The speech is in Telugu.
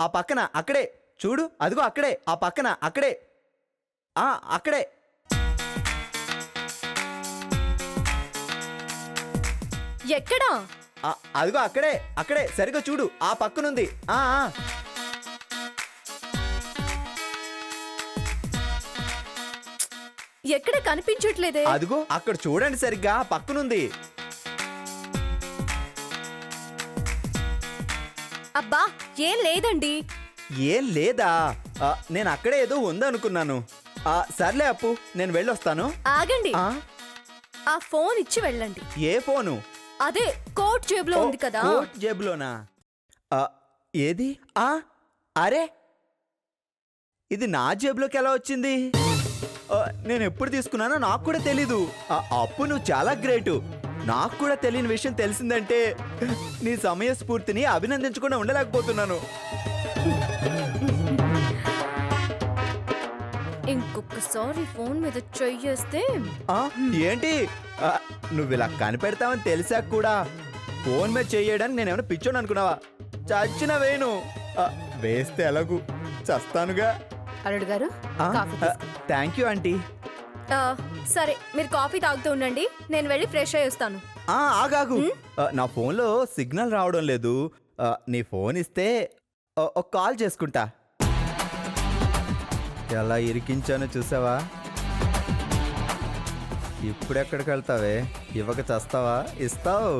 ఆ పక్కన అక్కడే చూడు, అదిగో అక్కడే, ఆ పక్కన అక్కడే, అక్కడే. ఎక్కడా? అదిగో అక్కడే అక్కడే, సరిగ్గా చూడు, ఆ పక్కనుంది. ఎక్కడ కనిపించట్లేదే? అదిగో అక్కడ చూడండి, సరిగ్గా పక్కనుంది. అబ్బా ఏం లేదండి. ఏం లేదా? నేను అక్కడే ఏదో ఉందనుకున్నాను. సర్లే అప్పు, నేను వెళ్ళొస్తాను. ఆగండి, ఆ ఫోన్ ఇచ్చి వెళ్ళండి. ఏ ఫోను? అదే కోట్ జేబులో ఉంది కదా. కోట్ జేబులోనా? ఏది? అరే, ఇది నా జేబులోకి ఎలా వచ్చింది? నేను ఎప్పుడు తీసుకున్నానో నాకు కూడా తెలీదు. అప్పు, నువ్వు చాలా గ్రేటు. నాకు కూడా తెలియని విషయం తెలిసిందంటే నీ సమయస్ఫూర్తిని అభినందించకుండా ఉండలేకపోతున్నాను. ఇంకొకసారి ఫోన్ మీద చెయ్యేస్తే. ఏంటి? నువ్వు ఇలా కనిపెడతావని తెలిసాక కూడా ఫోన్ మీద చెయ్యడానికి నేనేమైనా పిచ్చోని అనుకున్నావా? చచ్చిన వేను. వేస్తే ఎలాగూ చస్తానుగా. అల్లుడు గారు, థ్యాంక్ యూ ఆంటీ. సరే, మీరు కాఫీ తాగుతూ ఉండండి, నేను వెళ్ళి ఫ్రెష్ అయ్యి వస్తాను. ఆగాగు, నా ఫోన్లో సిగ్నల్ రావడం లేదు. నీ ఫోన్ ఇస్తే ఒక కాల్ చేసుకుంటా. ఎలా ఇరికించానో చూసావా? ఇప్పుడెక్కడికి వెళ్తావే? ఇవ్వక చస్తావా? ఇస్తావు.